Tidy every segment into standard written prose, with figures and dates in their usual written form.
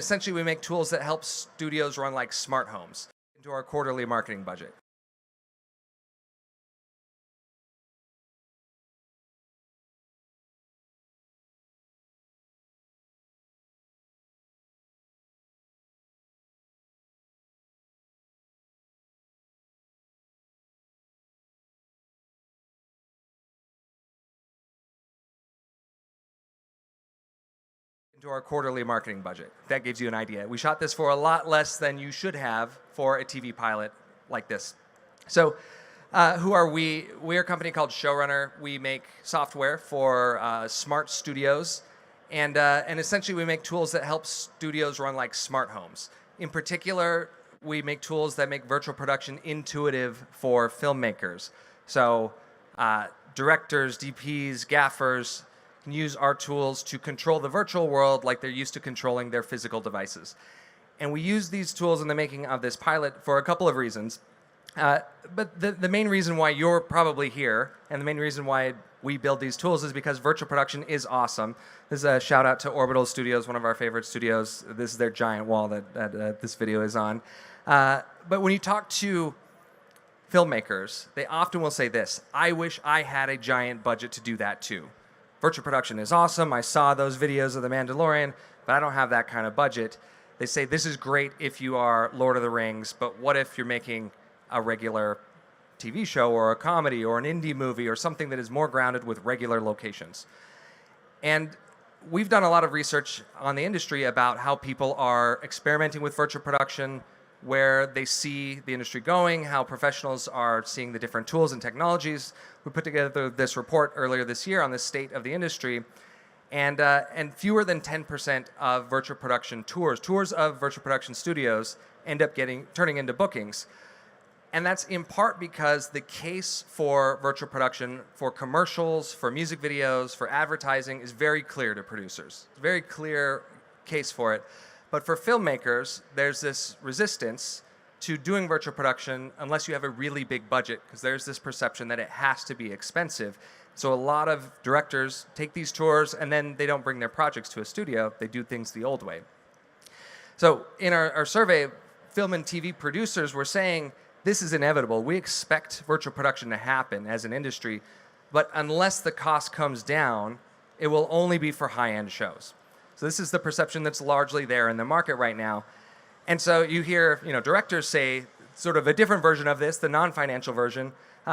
Essentially, we make tools that help studios run like smart homes into our quarterly marketing budget. Into our quarterly marketing budget. That gives you an idea. We shot this for a lot less than you should have for a TV pilot like this. So, who are we? We're a company called Showrunner. We make software for smart studios, and essentially we make tools that help studios run like smart homes. In particular, we make tools that make virtual production intuitive for filmmakers. So, directors, DPs, gaffers can use our tools to control the virtual world like they're used to controlling their physical devices. And we use these tools in the making of this pilot for a couple of reasons. But the main reason why you're probably here, and the main reason why we build these tools, is because virtual production is awesome. This is a shout out to Orbital Studios, one of our favorite studios. This is their giant wall that this video is on. But when you talk to filmmakers, they often will say this: I wish I had a giant budget to do that too. Virtual production is awesome. I saw those videos of The Mandalorian, but I don't have that kind of budget. They say this is great if you are Lord of the Rings, but what if you're making a regular TV show or a comedy or an indie movie or something that is more grounded with regular locations? And we've done a lot of research on the industry about how people are experimenting with virtual production, where they see the industry going, how professionals are seeing the different tools and technologies. We put together this report earlier this year on the state of the industry, and fewer than 10% of virtual production tours of virtual production studios end up turning into bookings. And that's in part because the case for virtual production, for commercials, for music videos, for advertising, is very clear to producers. It's a very clear case for it. But for filmmakers, there's this resistance to doing virtual production unless you have a really big budget, because there's this perception that it has to be expensive. So a lot of directors take these tours and then they don't bring their projects to a studio. They do things the old way. So in our survey, film and TV producers were saying, this is inevitable. We expect virtual production to happen as an industry, but unless the cost comes down, it will only be for high-end shows. So this is the perception that's largely there in the market right now. And so you hear, directors say sort of a different version of this, the non-financial version,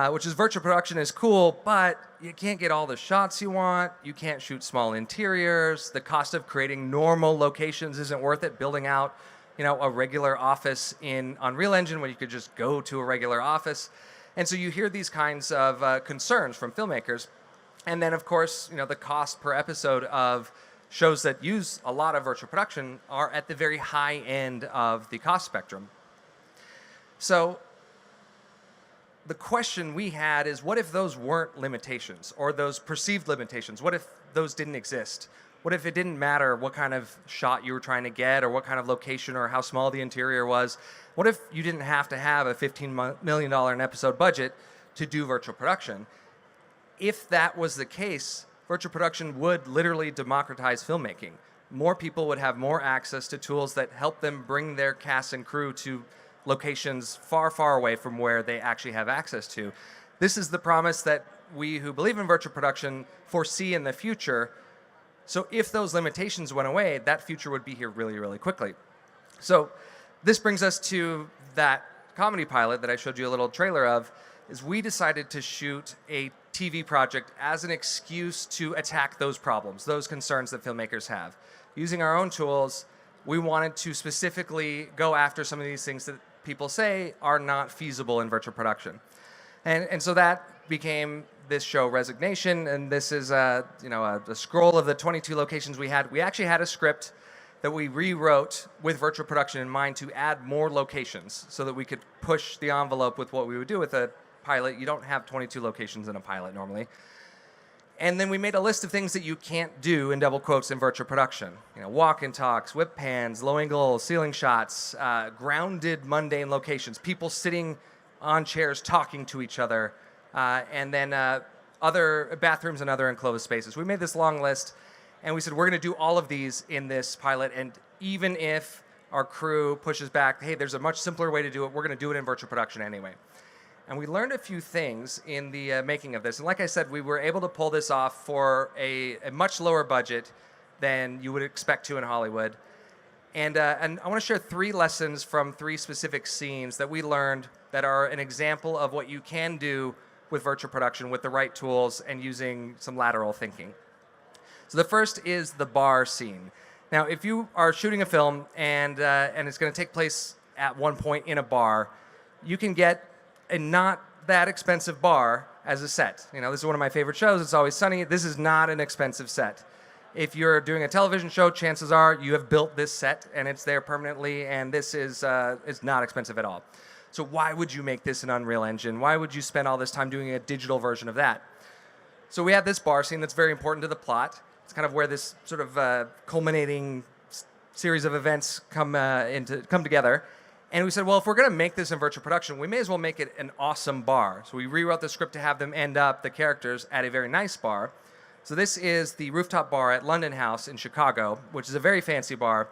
which is virtual production is cool, but you can't get all the shots you want. You can't shoot small interiors. The cost of creating normal locations isn't worth it. Building out, a regular office in Unreal Engine when you could just go to a regular office. And so you hear these kinds of concerns from filmmakers. And then, of course, the cost per episode of shows that use a lot of virtual production are at the very high end of the cost spectrum. So the question we had is, what if those weren't limitations, or those perceived limitations? What if those didn't exist? What if it didn't matter what kind of shot you were trying to get, or what kind of location, or how small the interior was? What if you didn't have to have a $15 million an episode budget to do virtual production? If that was the case, virtual production would literally democratize filmmaking. More people would have more access to tools that help them bring their cast and crew to locations far, far away from where they actually have access to. This is the promise that we who believe in virtual production foresee in the future. So if those limitations went away, that future would be here really, really quickly. So this brings us to that comedy pilot that I showed you a little trailer of. Is we decided to shoot a TV project as an excuse to attack those problems, those concerns that filmmakers have. Using our own tools, we wanted to specifically go after some of these things that people say are not feasible in virtual production. And so that became this show, Resignation, and this is a scroll of the 22 locations we had. We actually had a script that we rewrote with virtual production in mind to add more locations so that we could push the envelope with what we would do with a pilot. You don't have 22 locations in a pilot normally. And then we made a list of things that you can't do, in double quotes, in virtual production. Walk and talks, whip pans, low angle ceiling shots, grounded mundane locations, people sitting on chairs talking to each other, and then other bathrooms and other enclosed spaces. We made this long list, and we said we're going to do all of these in this pilot, and even if our crew pushes back, hey, there's a much simpler way to do it, we're going to do it in virtual production anyway. And we learned a few things in the making of this. And like I said, we were able to pull this off for a much lower budget than you would expect to in Hollywood. And I want to share 3 lessons from 3 specific scenes that we learned that are an example of what you can do with virtual production with the right tools and using some lateral thinking. So the first is the bar scene. Now, if you are shooting a film and it's going to take place at one point in a bar, you can get a not that expensive bar as a set. You know, this is one of my favorite shows, It's Always Sunny. This is not an expensive set. If you're doing a television show, chances are you have built this set and it's there permanently, and this is not expensive at all. So why would you make this in Unreal Engine? Why would you spend all this time doing a digital version of that? So we have this bar scene that's very important to the plot. It's kind of where this sort of culminating series of events come together. And we said, well, if we're going to make this in virtual production, we may as well make it an awesome bar. So we rewrote the script to have them end up, the characters, at a very nice bar. So this is the rooftop bar at London House in Chicago, which is a very fancy bar.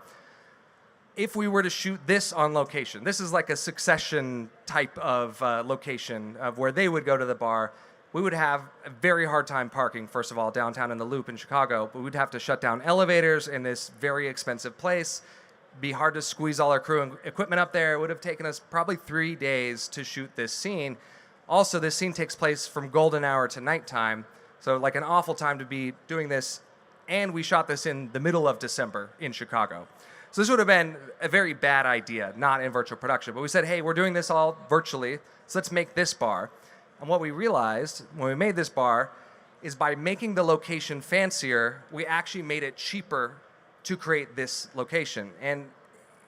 If we were to shoot this on location, this is like a Succession type of location of where they would go to the bar. We would have a very hard time parking, first of all, downtown in the Loop in Chicago. But we'd have to shut down elevators in this very expensive place. Be hard to squeeze all our crew and equipment up there. It would have taken us probably 3 days to shoot this scene. Also, this scene takes place from golden hour to nighttime, so like an awful time to be doing this. And we shot this in the middle of December in Chicago. So this would have been a very bad idea, not in virtual production. But we said, hey, we're doing this all virtually, so let's make this bar. And what we realized when we made this bar is by making the location fancier, we actually made it cheaper to create this location and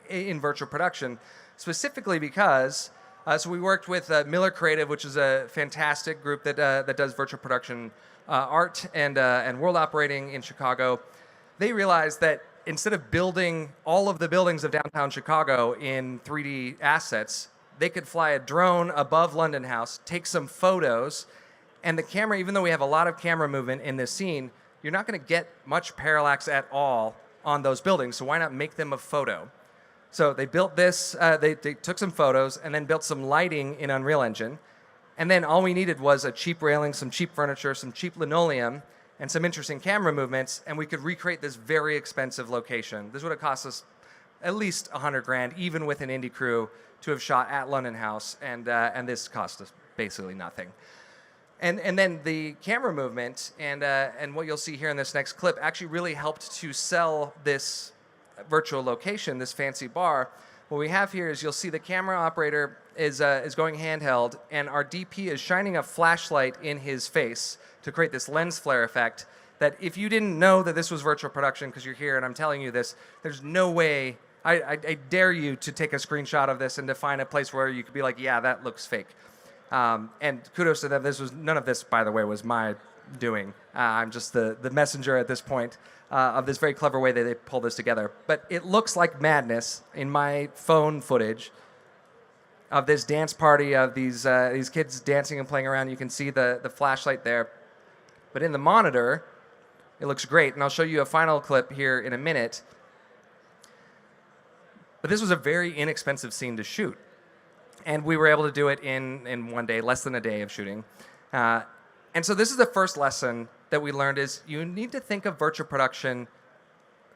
in virtual production, specifically because so we worked with Miller Creative, which is a fantastic group that does virtual production art and world operating in Chicago. They realized that instead of building all of the buildings of downtown Chicago in 3D assets, they could fly a drone above London House, take some photos, and the camera, even though we have a lot of camera movement in this scene, you're not going to get much parallax at all on those buildings, so why not make them a photo? So they built this, they took some photos and then built some lighting in Unreal Engine, and then all we needed was a cheap railing, some cheap furniture, some cheap linoleum, and some interesting camera movements, and we could recreate this very expensive location. This would have cost us at least $100,000, even with an indie crew, to have shot at London House, and this cost us basically nothing. And then the camera movement and what you'll see here in this next clip actually really helped to sell this virtual location, this fancy bar. What we have here is you'll see the camera operator is going handheld, and our DP is shining a flashlight in his face to create this lens flare effect that if you didn't know that this was virtual production because you're here and I'm telling you this, there's no way, I dare you to take a screenshot of this and to find a place where you could be like, yeah, that looks fake. And kudos to them. None of this, by the way, was my doing. I'm just the messenger at this point of this very clever way that they pull this together. But it looks like madness in my phone footage of this dance party of these kids dancing and playing around. You can see the flashlight there. But in the monitor, it looks great. And I'll show you a final clip here in a minute. But this was a very inexpensive scene to shoot. And we were able to do it in one day, less than a day of shooting. And so this is the first lesson that we learned is you need to think of virtual production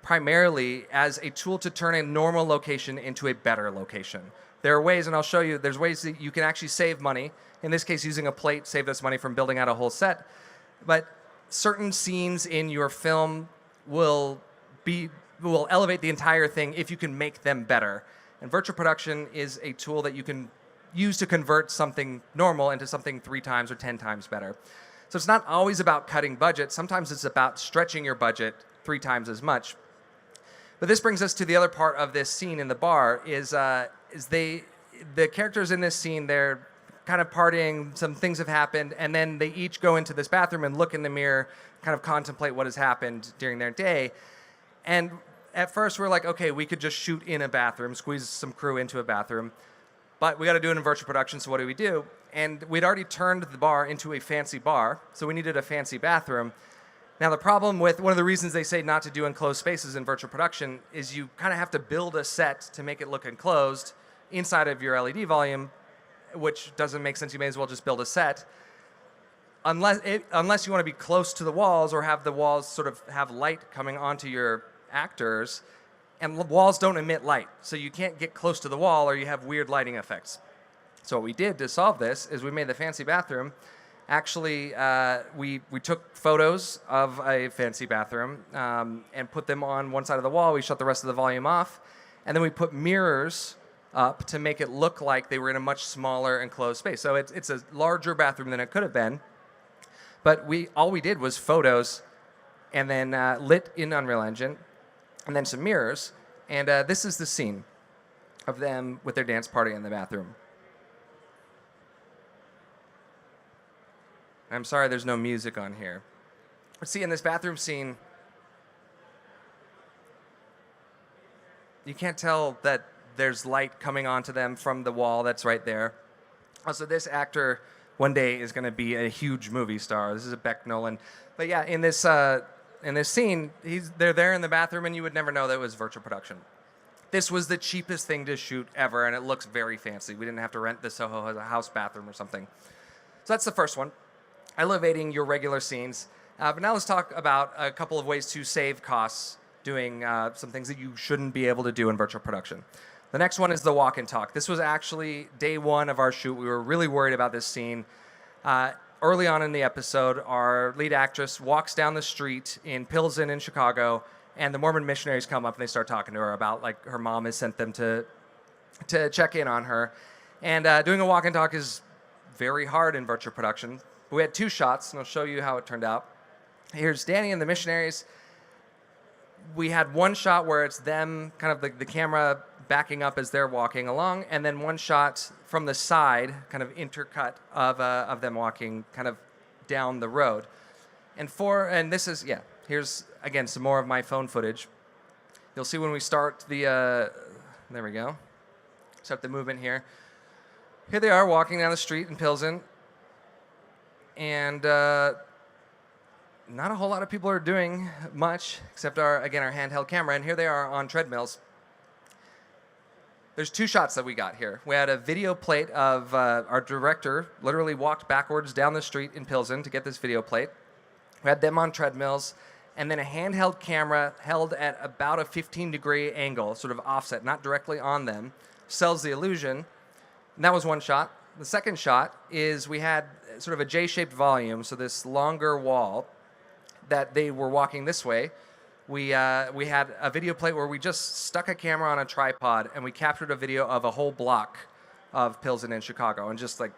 primarily as a tool to turn a normal location into a better location. There are ways, and I'll show you, there's ways that you can actually save money. In this case, using a plate saved us money from building out a whole set. But certain scenes in your film will elevate the entire thing if you can make them better. And virtual production is a tool that you can use to convert something normal into something 3 times or 10 times better. So it's not always about cutting budget. Sometimes it's about stretching your budget 3 times as much. But this brings us to the other part of this scene in the bar is the characters in this scene, they're kind of partying, some things have happened, and then they each go into this bathroom and look in the mirror, kind of contemplate what has happened during their day. And at first we're like, okay, we could just shoot in a bathroom, squeeze some crew into a bathroom, but we got to do it in virtual production, so what do we do? And we'd already turned the bar into a fancy bar, so we needed a fancy bathroom. Now, the problem with one of the reasons they say not to do enclosed spaces in virtual production is you kind of have to build a set to make it look enclosed inside of your LED volume, which doesn't make sense. You may as well just build a set. Unless you want to be close to the walls or have the walls sort of have light coming onto your actors, and walls don't emit light, so you can't get close to the wall or you have weird lighting effects. So what we did to solve this is we made the fancy bathroom. Actually, we took photos of a fancy bathroom and put them on one side of the wall. We shut the rest of the volume off, and then we put mirrors up to make it look like they were in a much smaller enclosed space. So it's a larger bathroom than it could have been, but all we did was photos and then lit in Unreal Engine, and then some mirrors. And this is the scene of them with their dance party in the bathroom. I'm sorry there's no music on here. But see, in this bathroom scene, you can't tell that there's light coming onto them from the wall that's right there. Also, this actor one day is going to be a huge movie star. This is a Beck Nolan. But yeah, in this scene, they're there in the bathroom, and you would never know that it was virtual production. This was the cheapest thing to shoot ever, and it looks very fancy. We didn't have to rent the Soho House bathroom or something. So that's the first one, elevating your regular scenes. But now let's talk about a couple of ways to save costs doing some things that you shouldn't be able to do in virtual production. The next one is the walk and talk. This was actually day one of our shoot. We were really worried about this scene. Early on in the episode, our lead actress walks down the street in Pilsen in Chicago, and the Mormon missionaries come up and they start talking to her about like her mom has sent them to check in on her. And doing a walk and talk is very hard in virtual production. We had two shots, and I'll show you how it turned out. Here's Danny and the missionaries. We had one shot where it's them, kind of the camera backing up as they're walking along, and then one shot from the side, kind of intercut of them walking kind of down the road. And this is, here's, again, some more of my phone footage. You'll see when we start there we go. Start the movement here. Here they are walking down the street in Pilsen, and not a whole lot of people are doing much except our handheld camera, and here they are on treadmills. There's two shots that we got here. We had a video plate of our director literally walked backwards down the street in Pilsen to get this video plate. We had them on treadmills, and then a handheld camera held at about a 15-degree angle, sort of offset, not directly on them, sells the illusion. And that was one shot. The second shot is we had sort of a J-shaped volume, so this longer wall that they were walking this way. We had a video plate where we just stuck a camera on a tripod and we captured a video of a whole block of Pilsen in Chicago and just like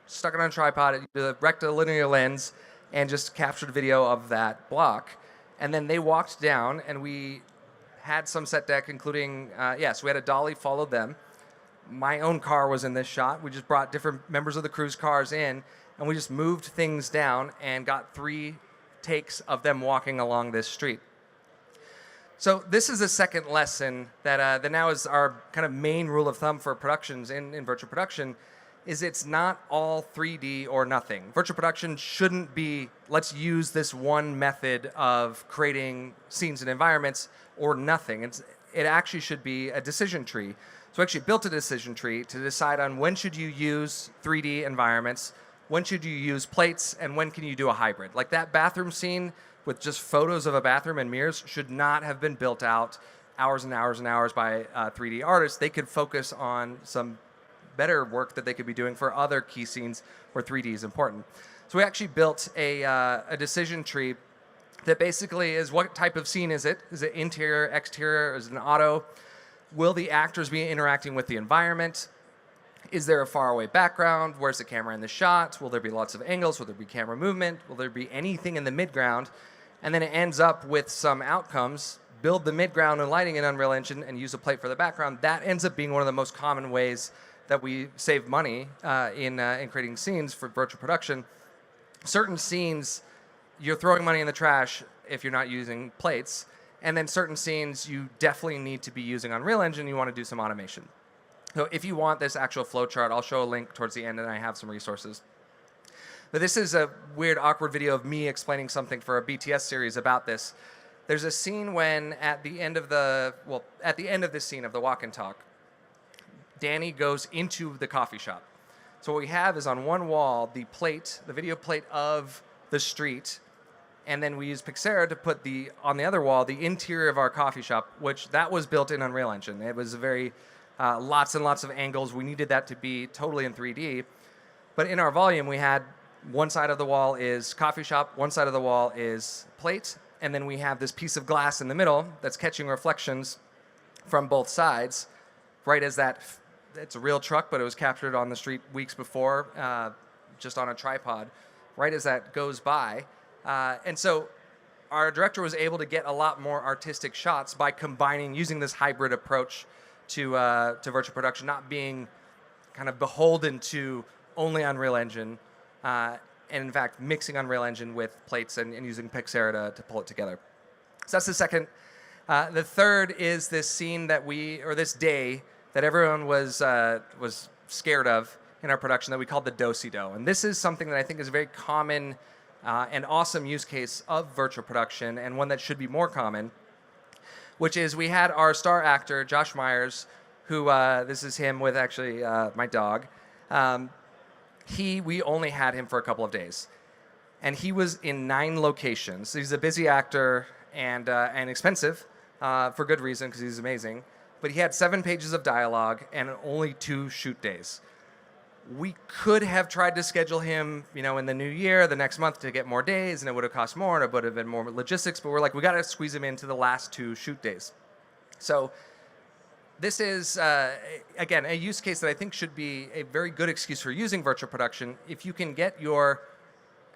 stuck it on a tripod, the rectilinear lens, and just captured a video of that block. And then they walked down, and we had some set deck, including, so we had a dolly followed them. My own car was in this shot. We just brought different members of the crew's cars in, and we just moved things down and got 3 takes of them walking along this street. So this is the second lesson that now is our kind of main rule of thumb for productions in virtual production, is it's not all 3D or nothing. Virtual production shouldn't be, let's use this one method of creating scenes and environments, or nothing. It actually should be a decision tree. So we actually built a decision tree to decide on when should you use 3D environments, when should you use plates, and when can you do a hybrid. Like that bathroom scene with just photos of a bathroom and mirrors should not have been built out hours and hours and hours by 3D artists. They could focus on some better work that they could be doing for other key scenes where 3D is important. So we actually built a decision tree that basically is, what type of scene is it? Is it interior, exterior? Is it an auto? Will the actors be interacting with the environment? Is there a faraway background? Where's the camera in the shot? Will there be lots of angles? Will there be camera movement? Will there be anything in the midground? And then it ends up with some outcomes. Build the midground and lighting in Unreal Engine and use a plate for the background. That ends up being one of the most common ways that we save money in creating scenes for virtual production. Certain scenes, you're throwing money in the trash if you're not using plates. And then certain scenes, you definitely need to be using Unreal Engine. You want to do some automation. So if you want this actual flowchart, I'll show a link towards the end, and I have some resources. But this is a weird, awkward video of me explaining something for a BTS series about this. There's a scene when at the end of this scene of the walk and talk, Danny goes into the coffee shop. So what we have is on one wall the video plate of the street, and then we use Pixera to put on the other wall the interior of our coffee shop, which that was built in Unreal Engine. It was very lots and lots of angles. We needed that to be totally in 3D. But in our volume, we had one side of the wall is coffee shop, one side of the wall is plate, and then we have this piece of glass in the middle that's catching reflections from both sides, right as that. It's a real truck, but it was captured on the street weeks before, just on a tripod, right as that goes by. And so our director was able to get a lot more artistic shots by using this hybrid approach to virtual production, not being kind of beholden to only Unreal Engine, and in fact mixing Unreal Engine with plates and using Pixera to pull it together. So that's the second. The third is this scene this day that everyone was scared of in our production that we called the Do-Si-Do. And this is something that I think is a very common and awesome use case of virtual production, and one that should be more common, which is we had our star actor, Josh Myers, who, this is him with actually my dog. We only had him for a couple of days. And he was in 9 locations. He's a busy actor and expensive for good reason, because he's amazing. But he had 7 pages of dialogue and only 2 shoot days. We could have tried to schedule him, in the new year, the next month, to get more days, and it would have cost more, and it would have been more logistics. But we're like, we got to squeeze him into the last 2 shoot days. So this is, again, a use case that I think should be a very good excuse for using virtual production. If you can get your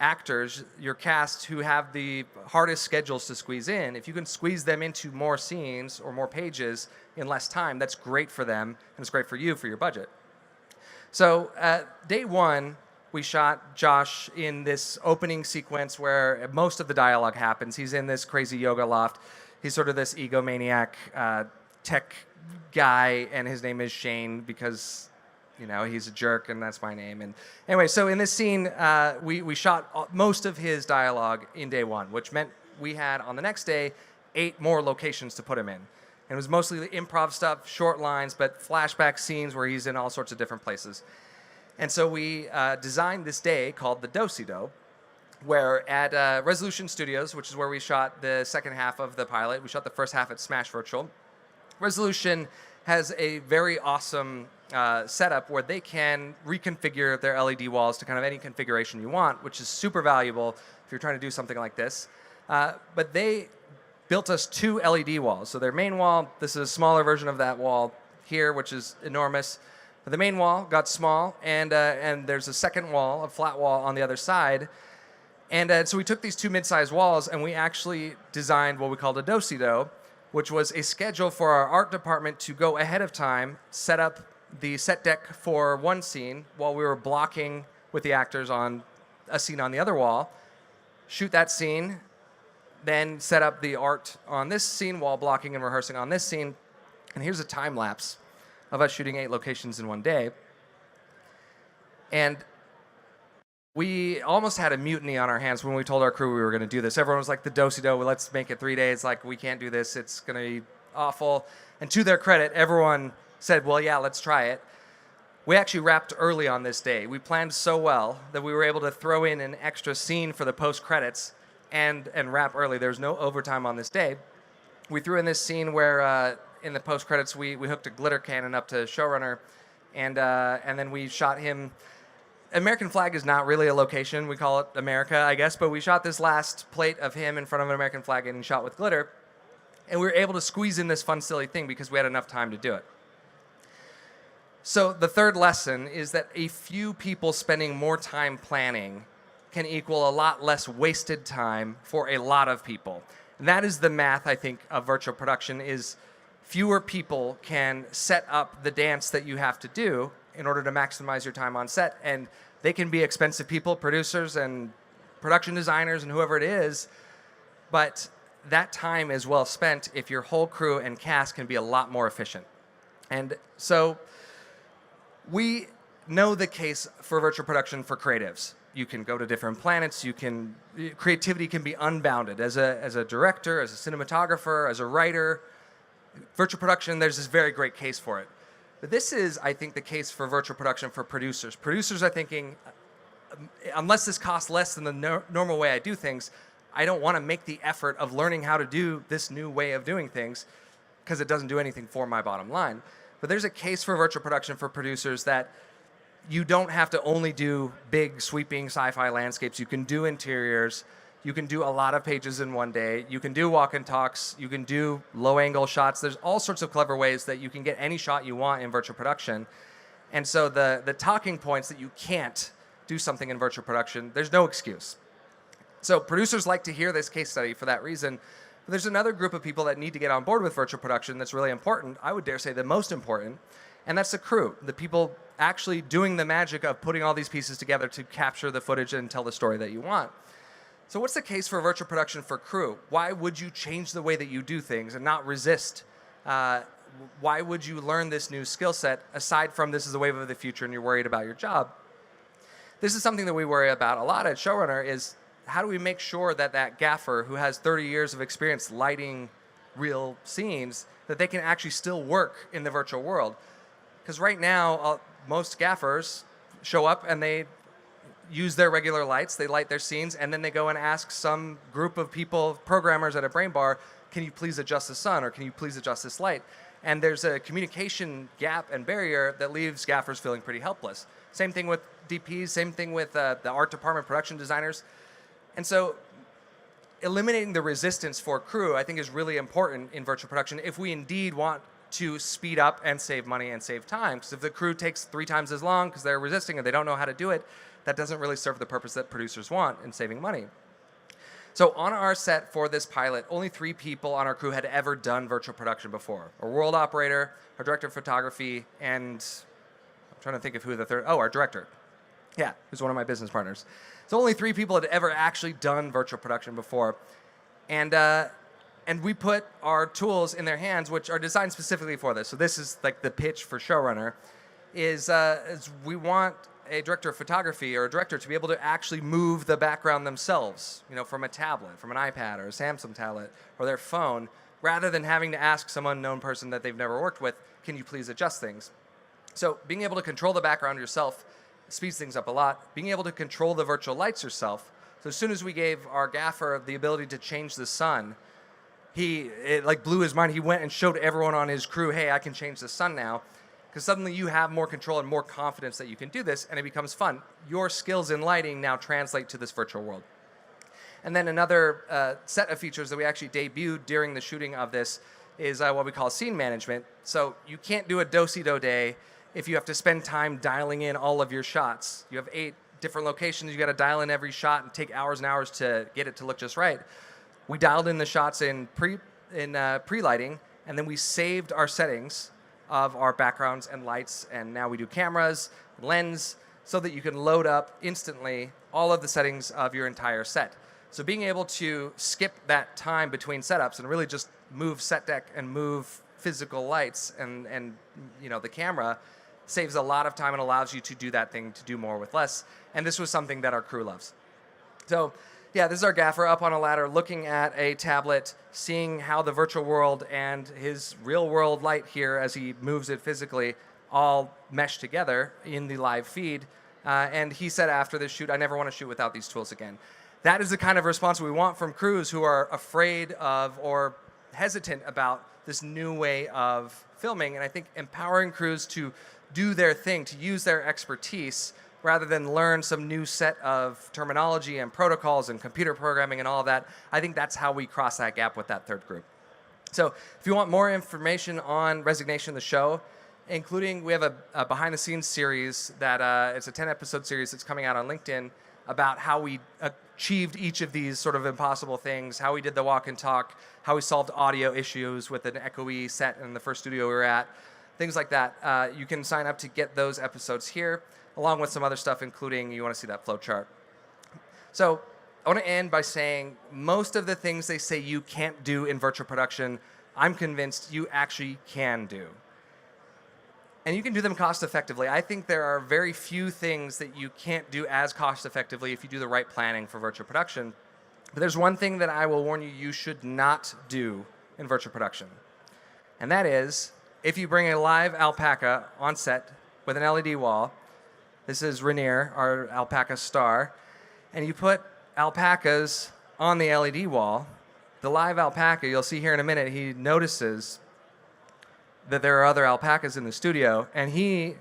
actors, your cast who have the hardest schedules to squeeze in, if you can squeeze them into more scenes or more pages in less time, that's great for them, and it's great for you for your budget. So day 1, we shot Josh in this opening sequence where most of the dialogue happens. He's in this crazy yoga loft. He's sort of this egomaniac tech guy, and his name is Shane because he's a jerk, and that's my name. And anyway, so in this scene, we shot most of his dialogue in day 1, which meant we had on the next day 8 more locations to put him in. And it was mostly the improv stuff, short lines, but flashback scenes where he's in all sorts of different places. And so we designed this day called the Do-Si-Do, where at Resolution Studios, which is where we shot the second half of the pilot, we shot the first half at Smash Virtual. Resolution has a very awesome setup where they can reconfigure their LED walls to kind of any configuration you want, which is super valuable if you're trying to do something like this. But they built us 2 LED walls. So their main wall, this is a smaller version of that wall here, which is enormous. But the main wall got small, and there's a second wall, a flat wall on the other side. And so we took these 2 mid-sized walls, and we actually designed what we called a Do-Si-Do, which was a schedule for our art department to go ahead of time, set up the set deck for one scene while we were blocking with the actors on a scene on the other wall, shoot that scene, then set up the art on this scene while blocking and rehearsing on this scene. And here's a time lapse of us shooting 8 locations in one day. And we almost had a mutiny on our hands when we told our crew we were going to do this. Everyone was like, the Do-Si-Do, let's make it 3 days. Like, we can't do this. It's going to be awful. And to their credit, everyone said, well, yeah, let's try it. We actually wrapped early on this day. We planned so well that we were able to throw in an extra scene for the post-credits and wrap early. There was no overtime on this day. We threw in this scene where in the post-credits we hooked a glitter cannon up to showrunner, and then we shot him. American flag is not really a location. We call it America, I guess, but we shot this last plate of him in front of an American flag and shot with glitter, and we were able to squeeze in this fun, silly thing because we had enough time to do it. So the third lesson is that a few people spending more time planning can equal a lot less wasted time for a lot of people. And that is the math, I think, of virtual production, is fewer people can set up the dance that you have to do in order to maximize your time on set. And they can be expensive people, producers and production designers and whoever it is, but that time is well spent if your whole crew and cast can be a lot more efficient. And so we know the case for virtual production for creatives. You can go to different planets. Creativity can be unbounded. As a director, as a cinematographer, as a writer, virtual production, there's this very great case for it. But this is, I think, the case for virtual production for producers. Producers are thinking, unless this costs less than the normal way I do things, I don't want to make the effort of learning how to do this new way of doing things because it doesn't do anything for my bottom line. But there's a case for virtual production for producers that you don't have to only do big, sweeping sci-fi landscapes. You can do interiors. You can do a lot of pages in one day. You can do walk and talks. You can do low-angle shots. There's all sorts of clever ways that you can get any shot you want in virtual production. And so the talking points that you can't do something in virtual production, there's no excuse. So producers like to hear this case study for that reason. But there's another group of people that need to get on board with virtual production that's really important. I would dare say the most important, and that's the crew, the people actually doing the magic of putting all these pieces together to capture the footage and tell the story that you want. So what's the case for virtual production for crew? Why would you change the way that you do things and not resist? Why would you learn this new skill set aside from this is the wave of the future and you're worried about your job? This is something that we worry about a lot at Showrunner is how do we make sure that that gaffer who has 30 years of experience lighting real scenes, that they can actually still work in the virtual world? Because right now, most gaffers show up and they use their regular lights, they light their scenes, and then they go and ask some group of people, programmers at a brain bar, can you please adjust the sun or can you please adjust this light? And there's a communication gap and barrier that leaves gaffers feeling pretty helpless. Same thing with DPs, same thing with the art department, production designers. And so eliminating the resistance for crew, I think, is really important in virtual production if we indeed want to speed up and save money and save time. Because if the crew takes 3 times as long because they're resisting and they don't know how to do it, that doesn't really serve the purpose that producers want in saving money. So on our set for this pilot, only 3 people on our crew had ever done virtual production before. Our world operator, our director of photography, and I'm trying to think of who the third, our director. Yeah, who's one of my business partners. So only 3 people had ever actually done virtual production before. And we put our tools in their hands, which are designed specifically for this. So this is like the pitch for Showrunner, is we want a director of photography or a director to be able to actually move the background themselves, from a tablet, from an iPad or a Samsung tablet or their phone, rather than having to ask some unknown person that they've never worked with, can you please adjust things? So being able to control the background yourself speeds things up a lot. Being able to control the virtual lights yourself. So as soon as we gave our gaffer the ability to change the sun, it like blew his mind. He went and showed everyone on his crew, hey, I can change the sun now. Because suddenly you have more control and more confidence that you can do this, and it becomes fun. Your skills in lighting now translate to this virtual world. And then another set of features that we actually debuted during the shooting of this is what we call scene management. So you can't do a do-si-do day if you have to spend time dialing in all of your shots. You have 8 different locations. You got to dial in every shot and take hours and hours to get it to look just right. We dialed in the shots in pre-lighting, and then we saved our settings of our backgrounds and lights, and now we do cameras, lens, so that you can load up instantly all of the settings of your entire set. So being able to skip that time between setups and really just move set deck and move physical lights and the camera saves a lot of time and allows you to do that thing to do more with less. And this was something that our crew loves. So yeah, this is our gaffer up on a ladder looking at a tablet, seeing how the virtual world and his real world light here as he moves it physically all mesh together in the live feed. And he said after this shoot, I never want to shoot without these tools again. That is the kind of response we want from crews who are afraid of or hesitant about this new way of filming. And I think empowering crews to do their thing, to use their expertise, rather than learn some new set of terminology and protocols and computer programming and all of that, I think that's how we cross that gap with that third group. So if you want more information on Resignation, the show, including we have a behind-the-scenes series that it's a 10-episode series that's coming out on LinkedIn about how we achieved each of these sort of impossible things, how we did the walk and talk, how we solved audio issues with an echoey set in the first studio we were at, things like that. You can sign up to get those episodes here, along with some other stuff, including you want to see that flow chart. So I want to end by saying most of the things they say you can't do in virtual production, I'm convinced you actually can do. And you can do them cost effectively. I think there are very few things that you can't do as cost effectively if you do the right planning for virtual production. But there's one thing that I will warn you you should not do in virtual production. And that is, if you bring a live alpaca on set with an LED wall, this is Rainier, our alpaca star, and you put alpacas on the LED wall, the live alpaca, you'll see here in a minute, he notices that there are other alpacas in the studio, and he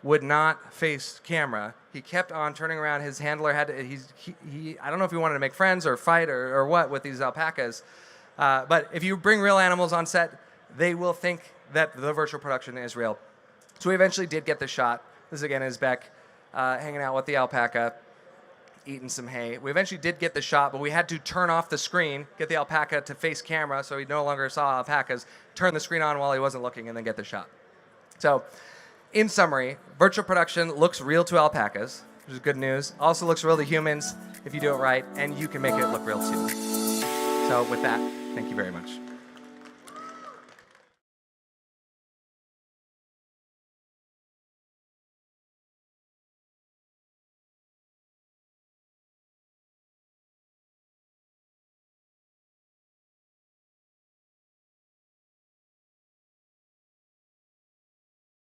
would not face camera. He kept on turning around. His handler had to, I don't know if he wanted to make friends or fight or what with these alpacas, but if you bring real animals on set, they will think that the virtual production is real. So we eventually did get the shot. This again is Beck hanging out with the alpaca, eating some hay. We eventually did get the shot, but we had to turn off the screen, get the alpaca to face camera so he no longer saw alpacas, turn the screen on while he wasn't looking, and then get the shot. So, in summary, virtual production looks real to alpacas, which is good news. Also looks real to humans if you do it right, and you can make it look real too. So with that, thank you very much.